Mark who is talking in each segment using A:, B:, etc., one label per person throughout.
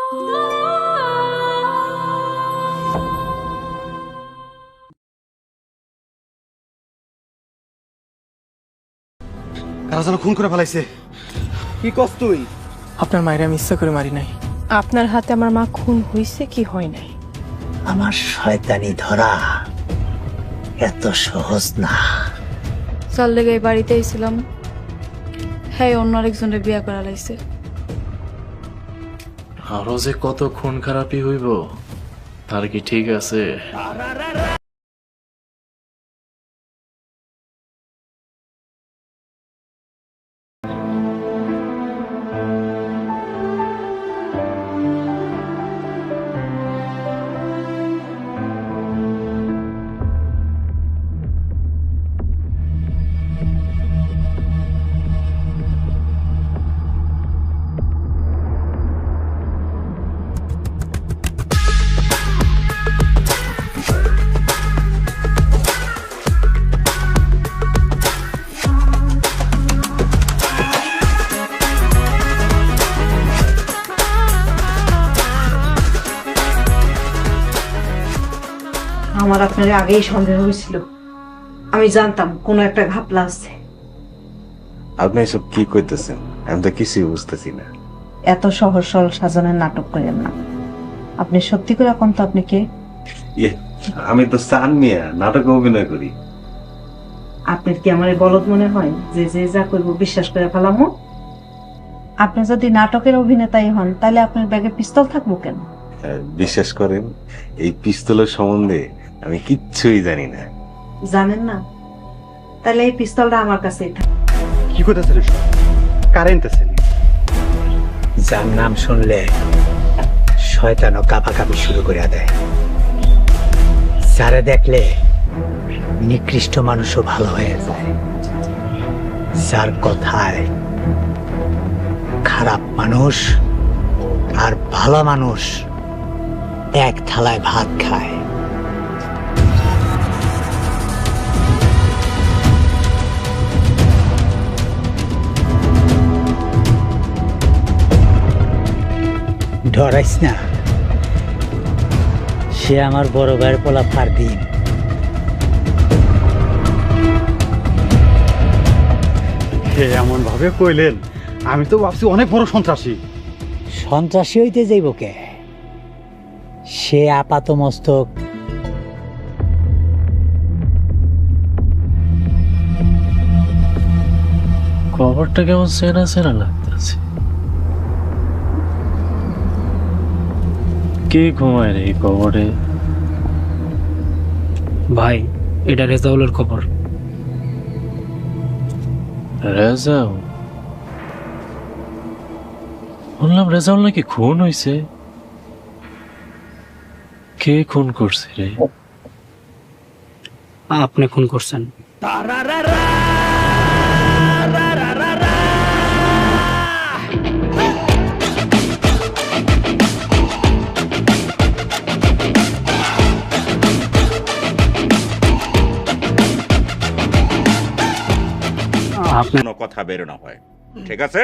A: কারা যেন খুন করে ফেলাইছে। কি কস তুই?
B: আপনার মায়ের আমি ইচ্ছা করে মারি নাই।
C: আপনার হাতে আমার মা খুন হইছে কি হয় নাই?
D: আমার শয়তানি ধরা এত সহজ না।
E: চাল লেগে এই বাড়িতে আইছিলাম, হ্যাঁ অন্য আরেকজনের বিয়া করা লাইছে।
F: আরো যে কত খুন খারাপি হইব তার কি ঠিক আছে?
G: আমার আপনার আগেই সন্দেহ হয়েছিল। আমি জানতাম কোনো একটা ঘাপলা আছে।
H: আপনি এসব কি কইতেছেন? আমি তো কিছুই বুঝতেছি না।
G: এত সহজ সরল সাজানোর নাটক করেন না। আপনি সত্যি করে এখন তো আপনি কে?
H: আমি তো চান মিয়া, নাটকে অভিনয় করি।
G: আপনার কি আমার বলদ মনে হয় যে যে যা করবো বিশ্বাস করে ফেলামো? আপনি যদি নাটকের অভিনেতাই হন তাহলে আপনার ব্যাগে পিস্তল থাকবো কেন?
H: বিশ্বাস করেন, এই পিস্তলের সম্বন্ধে আমি কিচ্ছুই জানি না।
G: জানেন না? তাহলে এই পিস্তলটা আমার কাছেই থাক।
A: কি করতেছেন? কারেন্টেছেন?
D: যার নাম শুনলে শয়তানও কাঁপাকাঁপি শুরু করে দেয়। যারে দেখলে নিকৃষ্ট মানুষও ভালো হয়ে যায়। যার কথায় খারাপ মানুষ আর ভালো মানুষ এক থালায় ভাত খায়। ডরাইস না, সে আমার বড় ভাইয়ের পোলা ফারদিন।
A: এমন ভাবে কইলেন, আমি তো ভাবছি অনেক বড় সন্ত্রাসী।
D: সন্ত্রাসী হইতে যাইব কে? সে আপাত মস্তক
F: কবরটা কেমন চেনা চেনা লাগতেছে। কে ঘুমায় রে এই কবরে?
B: ভাই, এটা রেজাউলের খবর।
F: রেজাউল? বললাম রেজাউল নাকি খুন হয়েছে। কে খুন করছে রে?
B: আপনি খুন করছেন।
I: কোনো কথা বের না হয়, ঠিক আছে?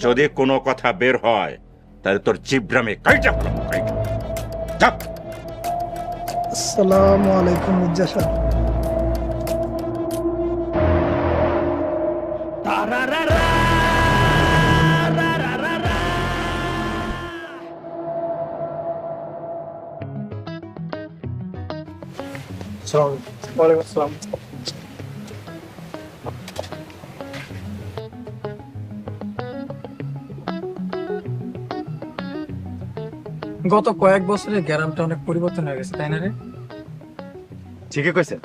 I: যদি কোনো কথা বের হয় তাহলে তোর জিব্রামে কাইটা ফেলবো, কাইটা। যাক।
B: আসসালামু আলাইকুম মির্জা সাহেব। ওয়ালাইকুম আসসালাম। গত কয়েক বছরে গ্রামটা অনেক পরিবর্তন হয়ে গেছে, তাই না রে?
A: ঠিকই কইছেন।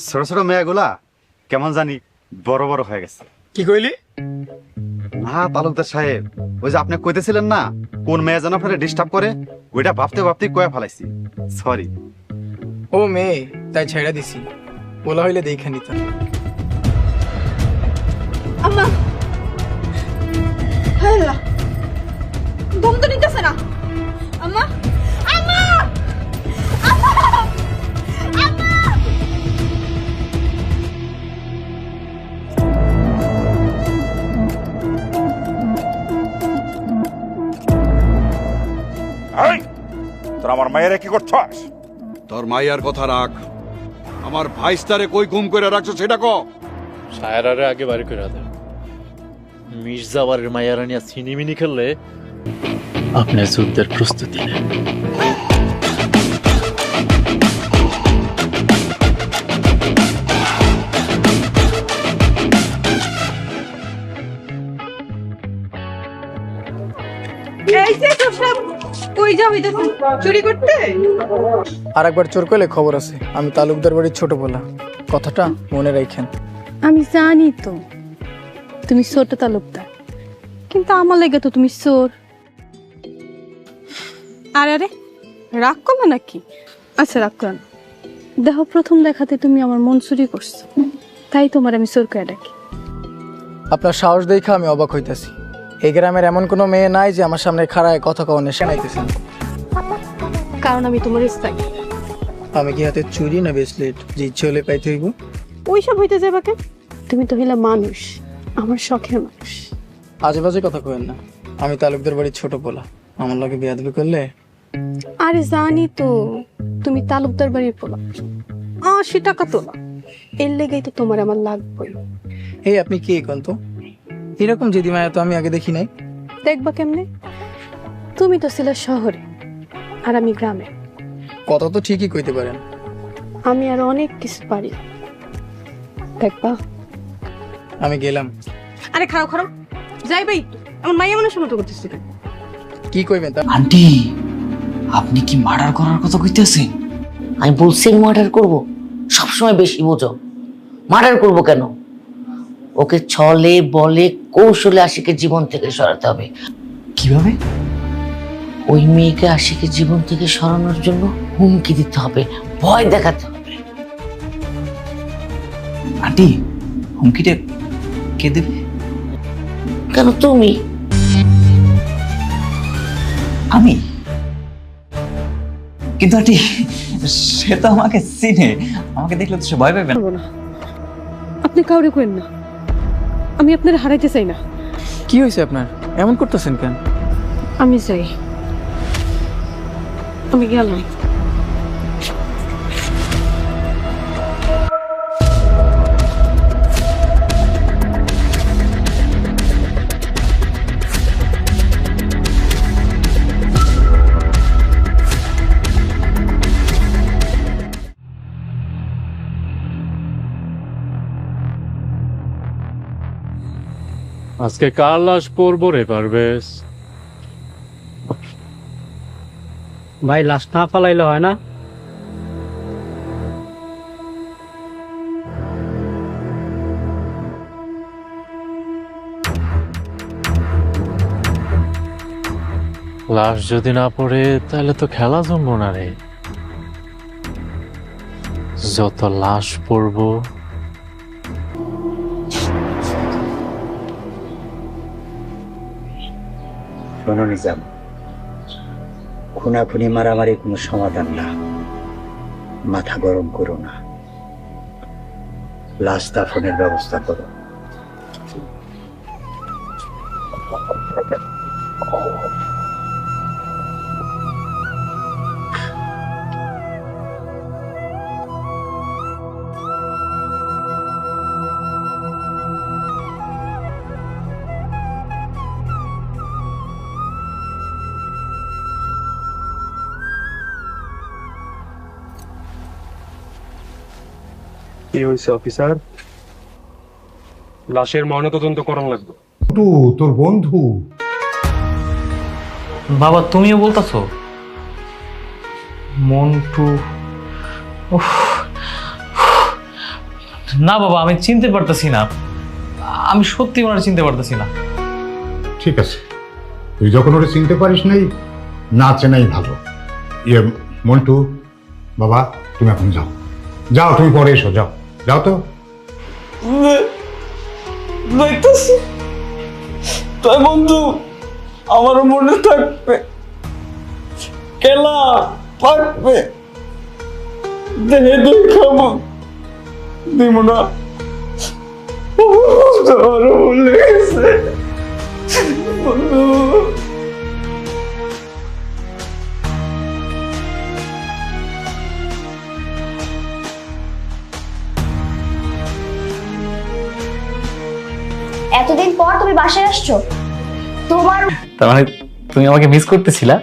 A: ছোট ছোট মেয়েগুলা কেমন জানি বড় বড় হয়ে গেছে।
B: কি কইলি?
A: না তালুকদার সাহেব, ওই যে আপনি কইতেছিলেন না কোন মেয়ে যেন আপনারা ডিস্টার্ব করে, ওইটা ভাবতে ভাবতে কয়ে ফেলাইছি। সরি।
B: ও মেয়ে, তাই ছেড়ে দিছি। বলা হইলে দেখে নিতাম।
E: আম্মা, হ্যালো, দম তো নিতেছে না। আম্মা, আম্মা, আম্মা, আম্মা।
I: আমার মায়েরা কি করছস?
J: তোর মাইয়ার কথা রাখ, আমার ভাইস্তারে কই গুম করে রাখছো সেটা ক।
F: সায়রারে আগে বাড়ি করে দেন। মির্জাবারের মায়ারা নিয়ে ছিনিমিনি খেললে আপনার যুদ্ধের প্রস্তুতি নেন।
C: চুরি করতে
B: আর একবার চোর করলে খবর আছে। আমি তালুকদার বাড়ির ছোট বলা, কথাটা মনে রাখেন।
C: আমি জানি তো তুমি ছোট তালুকদার, কিন্তু আমার লেগে তো তুমি চোর। আরে আরে রাগ করবে নাকি? আচ্ছা রাগ করেন। দেখো প্রথম দেখাতে তুমি আমার মন চুরি করছো, তাই তোমার আমি চোর করে ডাকি।
B: আপনার সাহস দেখা আমি অবাক হইতাছি। এই গ্রামের এমন কোনো মেয়ে নাই যে আমার সামনে খাড়ায় কথা কওয়া নেশা নাইতেছেন।
C: কারণ আমি তোমার স্থায়ী।
B: আমি কি হাতে চুরি না ব্রেসলেট যে ইচ্ছে হলে পাইতে হইব?
C: ওইসব হইতে যাবে কেন? তুমি তো হইলে মানুষ, আমার শখের মানুষ।
B: আজে বাজে কথা কইেন না। আমি তালুকদার বাড়ির ছোট পোলা, আমার লগে বিয়াদবি করলে?
C: আরে জানি তো তুমি তালুকদার বাড়ির পোলা, 80 টাকা তোলা, এর লেগেই তো তোমার আমার লাগবে।
B: এই আপনি কে কোন তো? এরকম দিদিমায়া তো আমি আগে দেখি নাই।
C: দেখবা কেমনে? তুমি তো ছিলে শহরে আর আমি গ্রামে।
B: কথা তো ঠিকই কইতে পারেন।
C: আমি আর অনেক কিছু পারি, দেখবা।
B: আমি গেলাম।
C: আরে খারাপ খারাপ যাইবাই তো, আমার মাইয়া মানুষের মতো করতেছি।
B: কি কইবেন তা?
K: আন্টি, আপনি কি মার্ডার করার কথা কইতেছেন?
D: আমি বলছি মার্ডার করব? সবসময় বেশি বোঝো। মার্ডার করব কেন? ওকে ছলে বলে কৌশলে আশিকের জীবন থেকে সরাতে হবে।
K: কিভাবে?
D: ওই মেয়েকে আশিকের জীবন থেকে সরানোর জন্য হুমকি দিতে হবে, ভয় দেখাতে হবে।
K: আন্টি, হুমকিটা কে দেবে?
D: কেন তুমি?
K: আমি? কিন্তু আন্টি, সে তো আমাকে চিনে, আমাকে দেখলে তো সে ভয় পাবে না।
C: আপনি কাউরে কইেন না, আমি আপনার হারাইতে চাই না।
B: কি হয়েছে আপনার? এমন করতেছেন কেন?
C: আমি যাই, আমি গেলাম।
F: আজকে কার লাশ পড়বো রে পারবেশ?
D: ভাই লাশ না ফালাইলে হয় না?
F: লাশ যদি না পড়ে তাহলে তো খেলা জমবো না রে। যত লাশ পড়বো
D: শোনো নিজাম, খুনাখুনি মারামারি কোনো সমাধান না। মাথা গরম করো না, লাশ দাফনের ব্যবস্থা করো।
L: কি হয়েছে অফিসার? লাশের ময়নাতদন্ত করানো লাগবে।
J: তোর বন্ধু?
K: বাবা, তুমিও বলতেছো? মন্টু? না বাবা, আমি চিনতে পারতেছি না। আমি সত্যি ওনার চিনতে পারতেছি না।
J: ঠিক আছে, তুই যখন ওরে চিনতে পারিস নাই, না চেনাই ভালো। মন্টু বাবা, তুমি এখন যাও, যাও, তুমি পরে এসো, যাও যাও তো।
K: দেখতেছি তাই বন্ধু, আমার মনে থাকবে, খেলা থাকবে, দেহে দেখাবো দিব না। ভুলে গেছে বন্ধু।
M: পর তুমি বাসায় আসছো? তোমার
K: তার মানে তুমি আমাকে মিস করতেছিলা?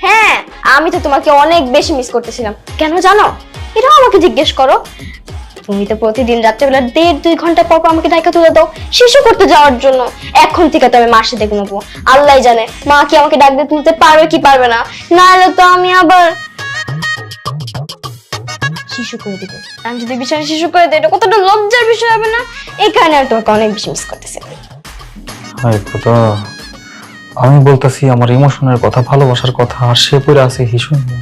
M: হ্যাঁ, আমি তো তোমাকে অনেক বেশি মিস করতেছিলাম। কেন জানো? এটাও আমাকে জিজ্ঞেস করো। তুমি তো প্রতিদিন রাত্রেবেলা 1.5-2 ঘন্টা পর পর আমাকে ডাইকা তুলে দাও শিশু করতে যাওয়ার জন্য। এখন থেকে তো আমি মার সাথে ঘুমাবো। আল্লাহ জানে মা কি আমাকে ডাক দিয়ে তুলতে পারবে কি পারবে না, নাহলে তো আমি আবার শিশু করে দিব। আমি যদি বিছানায় শিশু করে দিই, এটা কতটা লজ্জার বিষয় হবে না? এই কারণে আমি তোমাকে অনেক বেশি মিস করতেছি।
K: হায় খোদা, আমি বলতেছি আমার ইমোশনের কথা, ভালোবাসার কথা, আর সে পড়ে আছে হিসু নিয়ে।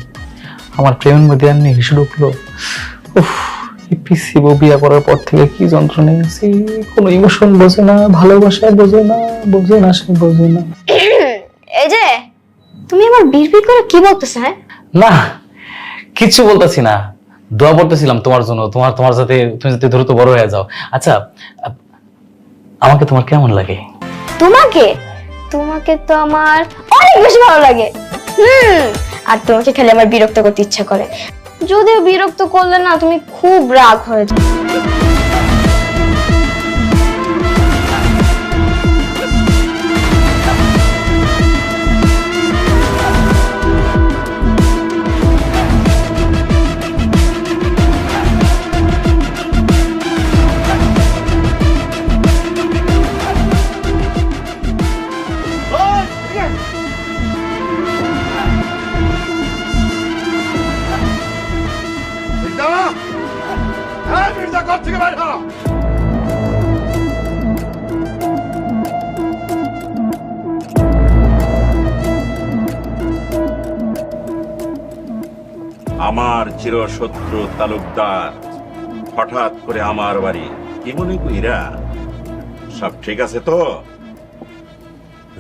K: আমার প্রেমের মধ্যে এমনি হিসু ঢুকলো। উফ, এই পিসি বউ বিয়া করার পর থেকে কি যন্ত্রণায় আছি। কোনো ইমোশন বোঝে না, ভালোবাসা বোঝে না, বোঝে না, সে বোঝে না।
M: এই যে তুমি আমার বিড়বিড় করে কি বলতেছ? হ্যাঁ
K: না, কিচ্ছু বলতেছি না, দোয়া করতেছিলাম তোমার জন্য, তোমার যাতে তুমি যাতে দ্রুত বড় হয়ে যাও। আচ্ছা, আমাকে তোমার কেমন লাগে?
M: তোমাকে তোমাকে তো আমার অনেক বেশি ভালো লাগে। আর তোমাকে খালি আমার বিরক্ত করতে ইচ্ছা করে। যদিও বিরক্ত করলে না তুমি খুব রাগ হয়ে যাও।
I: আমার চিরশত্রু তালুকদার হঠাৎ করে আমার বাড়ি, কি মনে কইরা? সব ঠিক আছে তো?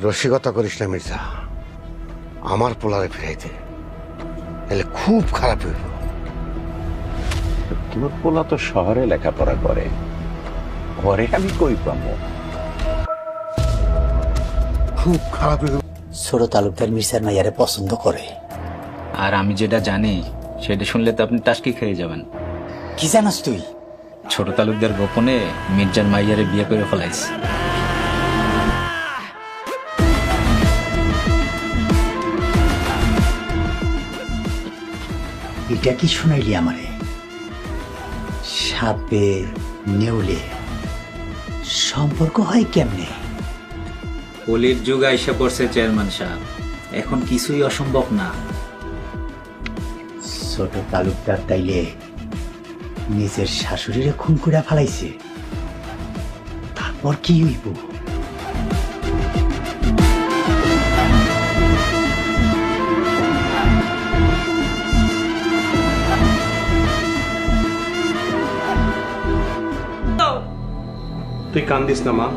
N: রসিকতা করিস না মির্জা, আমার পোলারে ফেরাইতে এলে খুব খারাপ হইব।
I: তোর পোলা তো শহরে লেখাপড়া করে, ঘরে আমি কই পাবো?
N: খুব খারাপ হইব।
O: ছোট তালুকদার মির্জার মাইয়ারে পছন্দ করে।
P: আর আমি যেটা জানি সেটা শুনলে তো আপনি টাসকি খেয়ে যাবেন।
O: কি জানাস তুই?
P: ছোট তালুকদার গোপনে মির্জার মাইয়ারে বিয়ে করে ফেলাইছে।
O: এটা কি শুনাইলি আমারে? সাপে নেউলে সম্পর্ক হয় কেমনে?
P: কলির যুগ আইসা পড়ছে চেয়ারম্যান সাহেব, এখন কিছুই অসম্ভব না।
O: ছোট তালুকদার তাইলে নিজের শাশুড়িরে খুন করে ফেলাইছে, তারপর কি হইব?
L: তুই কান্দিস না মা,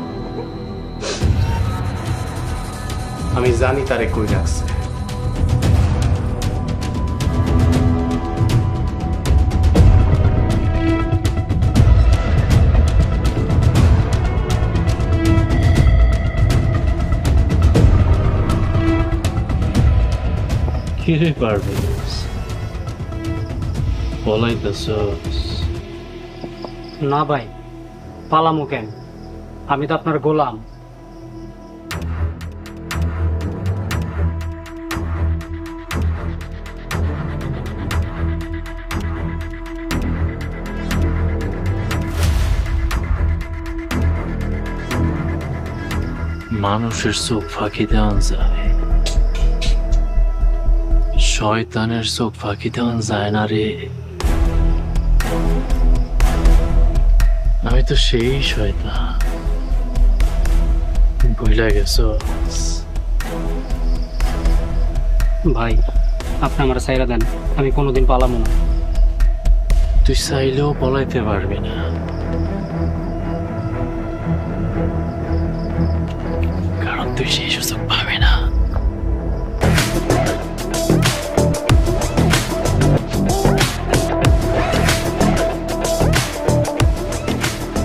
L: আমি জানি তারে কই রাখছে।
F: কিরে পারভেজ, পলাইতেছস?
Q: না ভাই, পালামু কেন? আমি তো আপনার গোলাম।
F: মানুষের চোখ ফাঁকি দেওয়া যায়, শয়তানের চোখ ফাঁকি দেওয়া যায় না রে। আমি তো সেই শয়তান, ভুলে গেছস?
Q: ভাই, আপনি আমার সাইরা দেন, আমি কোনোদিন পালামু না।
F: তুই চাইলেও পলাইতে পারবি না, কারণ তুই সেই সুযোগ পাবি না।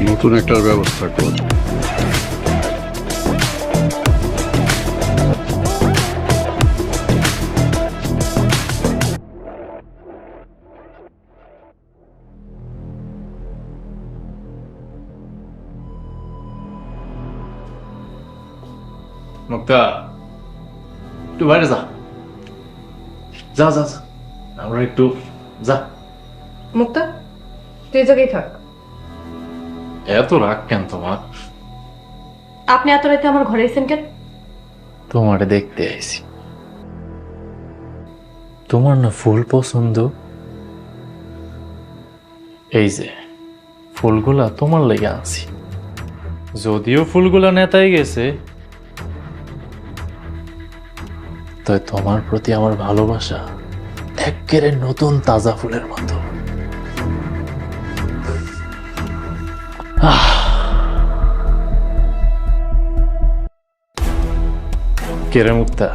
R: নতুন একটার ব্যবস্থা কর।
F: মুক্তা একটু বাইরে যা যা যা যা। আমরা একটু যা।
E: মুক্তা তুই এই জায়গায় থাক।
F: এত রাগ কেন তোমার?
E: আপনি এত রাতে আমার ঘরে এসেছেন কেন?
F: তোমারে দেখতে আইছি। তোমার না ফুল পছন্দ, এই যে ফুলগুলা তোমার লেগে আনছি। যদিও ফুলগুলা নেতাই গেছে, তাই তোমার প্রতি আমার ভালোবাসা একেবারে নতুন তাজা ফুলের মতো। কেরে মুক্তা,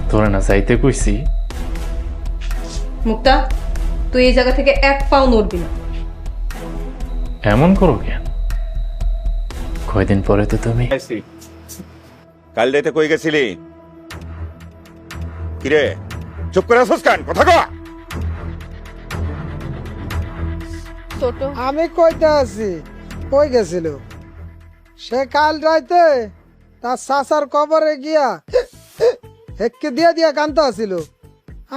F: তোরে না যাইতে কইছি?
E: মুক্তা তুই এই জায়গা থেকে এক পাও নড়বি না।
F: এমন করো কেন? কয়দিন পরে তো তুমি
I: কাল রাতে কই গেছিলি? কিরে চুপ করে আছিস কেন? কথা কও।
C: ছোট
B: আমি কইতে আছি কই গেছিল সে কাল রাইতে তার চাচার কবরে গিয়া হেক্কে দিয়া দিয়া কান্দা আছিল।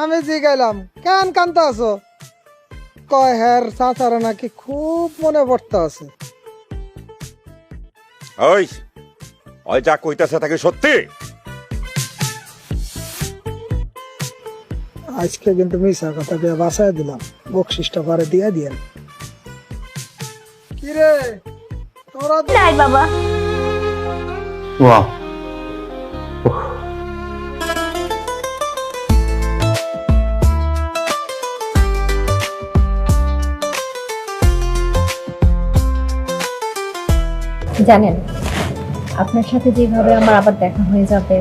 B: আমি জিগাইলাম কেন কান্দা আছো? কয় হ্যার চাচার নাকি খুব মনে পড়তে আছে।
I: ওই ওই যা কইতাছে তাকে সত্যি?
B: আজকে কিন্তু মিশা কথা দিয়ে বাসায় দিলাম, বকশিসটা পারে দিয়া দিয়েন। কিরে তোরা
M: নাই বাবা।
K: ওয়াও,
S: জানেন আপনার সাথে যেভাবে আমার আবার দেখা হয়ে যাবে,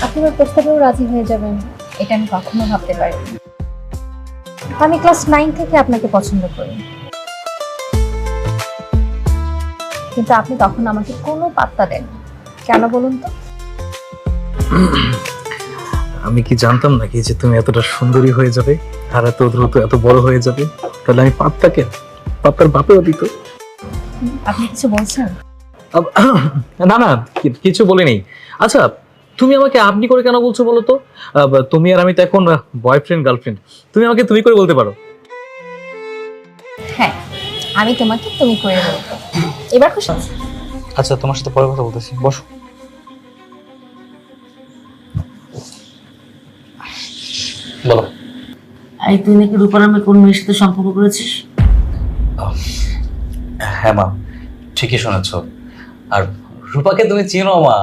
S: আপনি আমার প্রস্তাবেও রাজি হয়ে যাবেন, এটা আমি কখনো ভাবতে পারিনি। আমি ক্লাস 9 থেকে আপনাকে পছন্দ করি, কিন্তু আপনি তখন আমাকে কোনো পাত্তা দেন। কেন বলুন তো?
K: আমি কি জানতাম নাকি যে তুমি এতটা সুন্দরী হয়ে যাবে আর এত দ্রুত এত বড় হয়ে যাবে? তাহলে আমি পাত্তা কেন? পাত্তার বাপেও দিত।
S: আপনি কিছু বলছেন?
K: না না, কিছু বলিনি। আচ্ছা, তুমি আমাকে আপনি করে কেন বলছো বলো তো? তুমি আর আমি তো এখন বয়ফ্রেন্ড গার্লফ্রেন্ড, তুমি আমাকে তুমি করে বলতে পারো।
S: হ্যাঁ, আমি তোমাকে তুমি করে বলবো। এবার খুশি?
K: আচ্ছা, তোমার সাথে পরে কথা বলতেছি, বসো। বলো।
D: এই তুই নাকি রূপার নামে কোন মেয়ের সাথে সম্পর্ক করেছিস?
K: হ্যাঁ মা, ঠিকই শুনেছ। আর রূপাকে তুমি চিনো মা?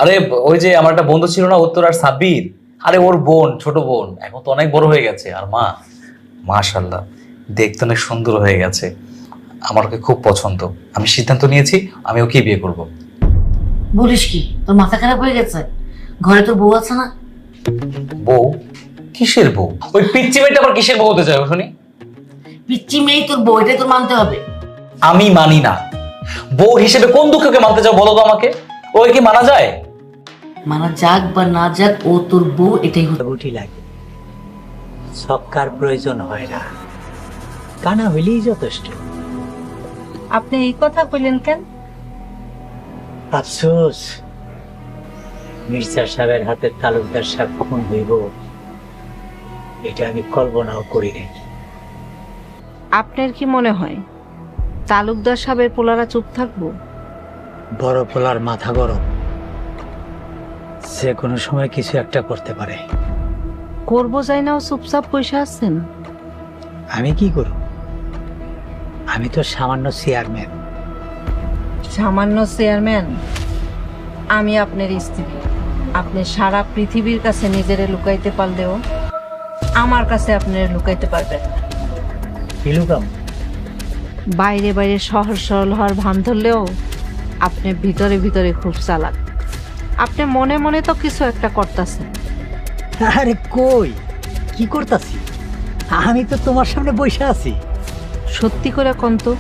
K: আরে ওই যে আমার একটা বন্ধু ছিল না, উত্তর আর সাব্বির, আরে ওর বোন, ছোট বোন, এখন তো অনেক বড় হয়ে গেছে। আর মা, মাশাআল্লাহ, দেখতে অনেক সুন্দর হয়ে গেছে। আমার ওকে খুব পছন্দ। আমি সিদ্ধান্ত নিয়েছি আমি ওকে বিয়ে করব।
D: বলিস কি? তোর মাথা খারাপ হয়ে গেছে? ঘরে তোর বউ আছে না?
K: বউ? কিসের বউ? ওই পিচ্চি মেয়েটা আবার কিসের বউ হতে চাই শুনি?
D: পিচ্চি মেয়ে তোর বউ, এটাই তোর মানতে হবে।
K: আমি মানি না। বউ হিসেবে কোন দুঃখকে মানতে চাও বলো তো আমাকে? ওই কি মানা যায়?
D: মানা যাক বা না যাক, ও তোর বউ, এটাই
O: গুটি লাগে। সবকার প্রয়োজন হয় না, কানা হইলেই যথেষ্ট।
G: আপনি এই কথা কইলেন কেন?
O: আফসোস, মির্জা সাহেবের হাতের তালুকদার সাহেব কখন হইব এটা আমি কল্পনাও করি নাই।
G: আপনার কি মনে হয় তালুকদার সাহেবের পোলারা চুপ থাকবো?
O: বড় পোলার মাথা গরম, সে কোনো সময় কিছু একটা করতে পারে।
G: করবো যাই নাও চুপচাপ পয়সা আছেন।
O: আমি কি করব? আমি তো সামান্য চেয়ারম্যান।
G: সামান্য চেয়ারম্যান? আমি আপনার স্ত্রী। আপনি সারা পৃথিবীর কাছে নিজেরে লুকাইতে পারলেও আমার কাছে আপনার লুকাইতে পারবেন না।
O: কি লুকাম?
G: বাইরে বাইরে সহজ সরল হওয়ার ভান ধরলেও আপনি ভিতরে ভিতরে খুব চালাক। আপনি মনে মনে তো কিছু একটা করতেছেন।
O: আরে কই, কি করতাছি? আমি তো তোমার সামনে বসে আছি।
G: সত্যি করে কোন তো,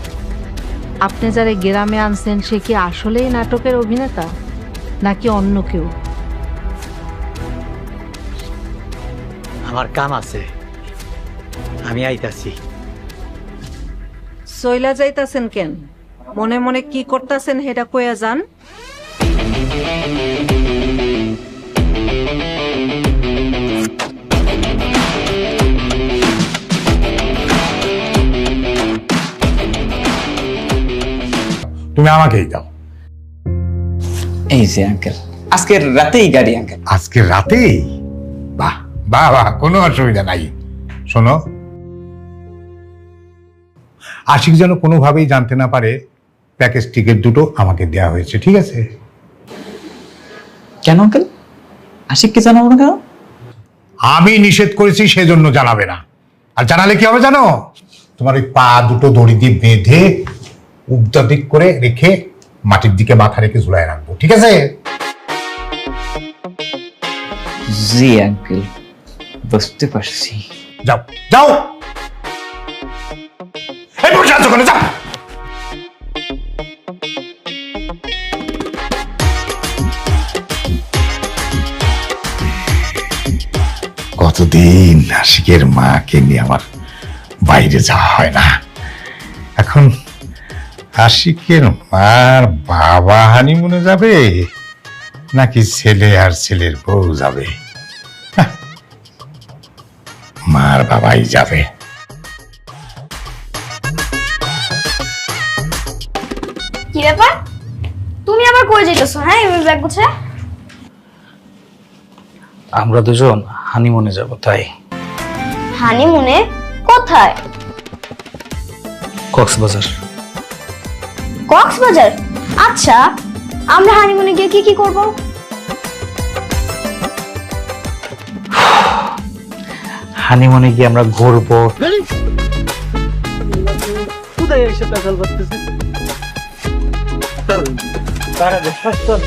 G: আপনি যারা গ্রামে আনছেন সে কি আসলেই নাটকের অভিনেতা নাকি অন্য কেউ?
O: আমার কাম আছে, আমি আইতাছি।
G: সইলা যাইতাছেন কেন? মনে মনে কি করতেছেন সেটা কইয়া যান।
J: তুমি আমাকেই দাও।
K: এই যে আঙ্কেল, আজকের রাতেই গাড়ি আঙ্কেল।
J: আজকে রাতেই? বাহ বাহ বাহ, কোনো অসুবিধা নাই। শোনো, আশিক যেন কোনোভাবেই জানতে না পারে প্যাকেজ টিকিট দুটো আমাকে দেয়া হয়েছে, ঠিক আছে?
K: কেন আঙ্কেল? আশিককে জানাবো না কেন?
J: আমি নিষেধ করেছি, সেজন্য জানাবে না। আর জানালে কি হবে জানো? তোমার ওই পা দুটো দড়ি দিয়ে বেঁধে উদ্যা দিক করে রেখে মাটির দিকে মাথা রেখে ঝুলায় রাখবো, ঠিক আছে?
K: জি আঙ্কেল, বুঝতে পারছি।
J: যাও যাও, এই বসে আছো কেন? যাও। কতদিন আশিকের মাকে নিয়ে আমার বাইরে যাওয়া হয় না। এখন আশিকের মার বাবা হানিমুনে যাবে নাকি ছেলে আর ছেলের বউ যাবে? মার বাবাই যাবে।
M: কি ব্যাপার, তুমি আবার কই যাইতেছো? হ্যাঁ, এই ব্যাগ গুছায়।
K: আমরা দুজন হানিমুনে যাব, তাই।
M: হানিমুনে? কোথায়?
K: কক্সবাজার।
M: কক্সবাজার? আচ্ছা, আমরা হানিমুনে গিয়ে কি কি করব?
K: হানিমুনে গিয়ে আমরা ঘুরবো।
F: কোথায় এসে পেছাল করতেছে? তারা বিশ্বাস কর।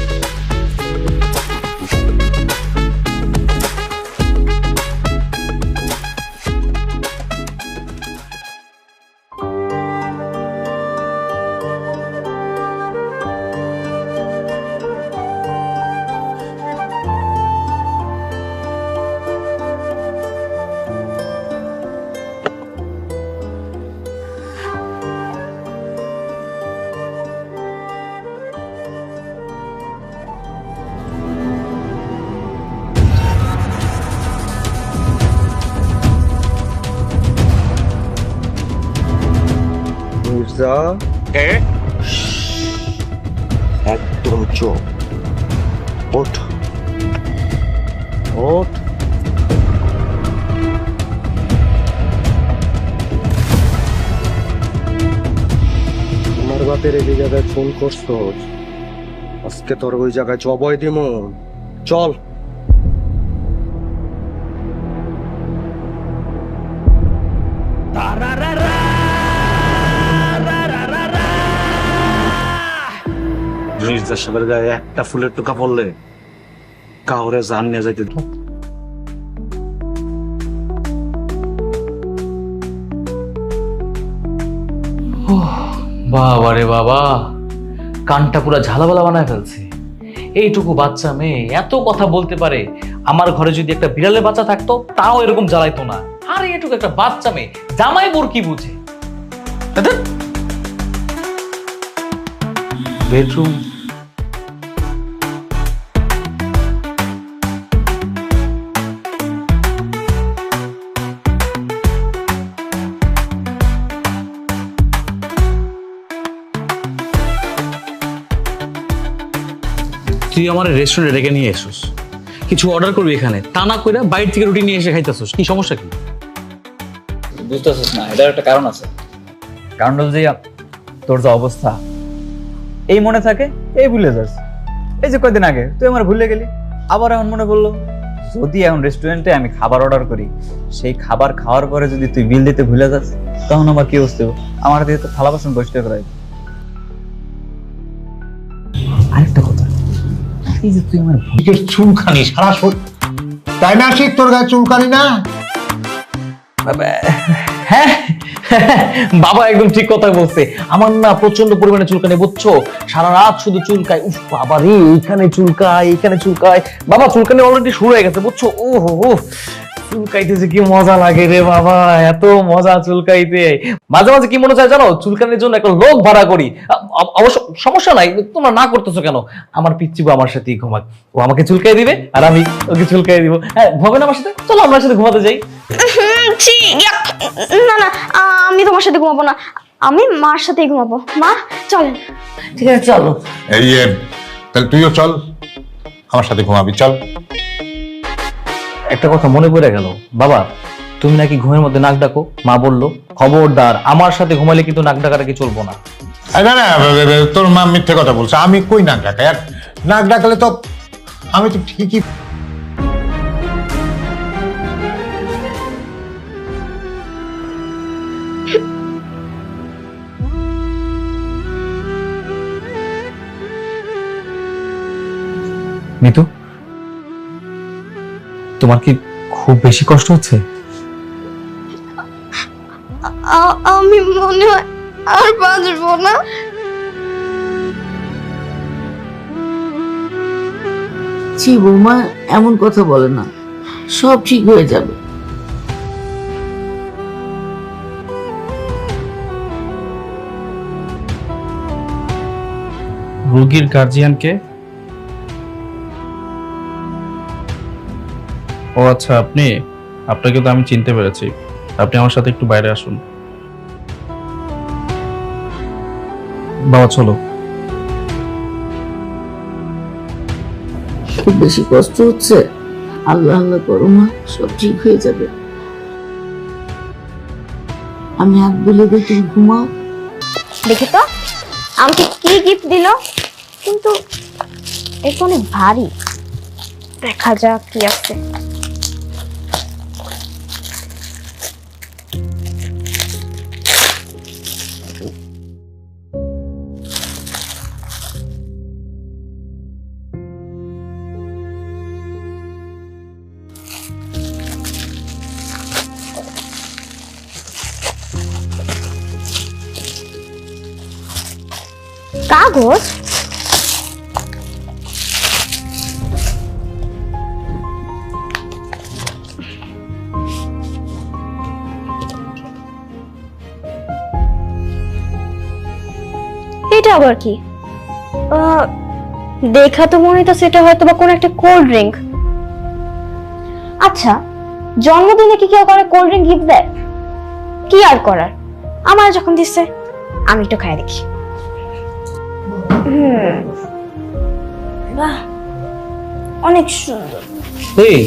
N: একদম চোখ ওঠ ওঠ। তোমার বাপের এই জায়গায় ফোন করছো, আজকে তোর ওই জায়গায় জবাই দিমু। চল।
L: মির্জা সাহেবের গায়ে একটা ফুলের টোকা পড়লে কাউরে জান নিয়ে যাইতে।
K: বাবা রে বাবা, কানটা পুরো ঝালাবালা বানায় ফেলছে। এইটুকু বাচ্চা মেয়ে এত কথা বলতে পারে। আমার ঘরে যদি একটা বিড়ালের বাচ্চা থাকতো তাও এরকম জ্বালাইতো না। আর এইটুকু একটা বাচ্চা মেয়ে জামাই বোর কি বুঝে? বেডরুম। তুই আমার রেস্টুরেন্টে ডেকে নিয়ে এসোস, কিছু অর্ডার করবি এখানে, তা না করে বাইরে থেকে রুটি নিয়ে এসে খাইতেছোস। কি সমস্যা কি?
O: বুঝতেছিস না? এটার একটা কারণ আছে। কারণ হল যে তোর যে অবস্থা, এই মনে থাকে এই ভুলে যাস। এই যে কয়দিন আগে তুই আমার ভুলে গেলি, আবার এখন মনে পড়লো। যদি এখন রেস্টুরেন্টে আমি খাবার অর্ডার করি, সেই খাবার খাওয়ার পরে যদি তুই বিল দিতে ভুলে যাস, তখন আমার কি অবস্থা? আমার দিয়ে তো থালা বাসন পরিষ্কার করাই। আরেকটা কথা, এই যে তুই আমার
J: চুলখানি সারা শরীর, তাই না আশিক? তোর গায়ে চুলকানি না?
K: হ্যাঁ, বাবা একদম ঠিক কথা বলছে। আমার না প্রচন্ড পরিমাণে চুলকানি, বুঝছো? সারা রাত শুধু চুলকায়। উফ বাবা রে, এইখানে চুলকায়, এইখানে চুলকায়। বাবা চুলকানি অলরেডি শুরু হয়ে গেছে, বুঝছো? ও হো, চুলকাইতেছে কি মজা লাগে রে বাবা, এত মজা চুলকাইতে। মাঝে মাঝে কি মনে চায় জানো, চুলকানির জন্য একটা লোক ভাড়া করি। অবশ্য সমস্যা নাই, তোমরা না করতেছো কেন? আমার পিচ্চিবু আমার সাথেই ঘুমাক, ও আমাকে চুলকাই দিবে আর আমি ওকে চুলকাই দিব। হ্যাঁ, হবে না আমার সাথে? চলো আমরা সাথে ঘুমাতে যাই।
M: না না, আমি তোমার সাথে ঘুমাবো না। আমি মার সাথেই ঘুমাবো। মা চলেন।
D: ঠিক আছে চলো।
J: এই তাহলে তুইও চল, আমার সাথে ঘুমাবি, চল।
K: একটা কথা মনে পড়ে গেল, বাবা তুমি নাকি ঘুমের মধ্যে নাক ডাকো, মা বললো খবরদার আমার সাথে ঘুমাইলে কিন্তু নাক ডাকাটা কি চলবো না।
J: না না, তোর মা মিথ্যে কথা বলছে, আমি কই নাক ডাকাই, আর নাক ডাকলে তো আমি তো ঠিকই।
K: মিতু, তোমার কি খুব বেশি কষ্ট হচ্ছে?
M: আমি মনে হয় আর বাঁচবো না।
D: ছি বৌমা, এমন কথা বলে না, সব ঠিক হয়ে যাবে।
K: রোগীর গার্জিয়ানকে? ও আচ্ছা, আপনাকে তো আমি চিনতে পেরেছি। আপনি আমার সাথে একটু বাইরে আসুন। বাবা চলো।
D: খুব বেশি কষ্ট হচ্ছে? আল্লাহ আল্লাহ করো মা, সব ঠিক হয়ে যাবে। আমি হাত বলে দিই, তুমি ঘুমাও।
M: দেখি তো আমাকে কি গিফট দিল, কিন্তু এটা অনেক ভারী। দেখা যাক কি আছে। কাগজ? এটা আবার কি? দেখা তো মনে হইতাছে এটা হয়তো বা কোন একটা কোল্ড ড্রিঙ্ক। আচ্ছা, জন্মদিনে কি কেউ করে কোল্ড ড্রিঙ্ক গিফট দেয়? কি আর করার, আমার যখন দিচ্ছে আমি একটু খাই দেখি। বাহ, অনেক সুন্দর।
K: এই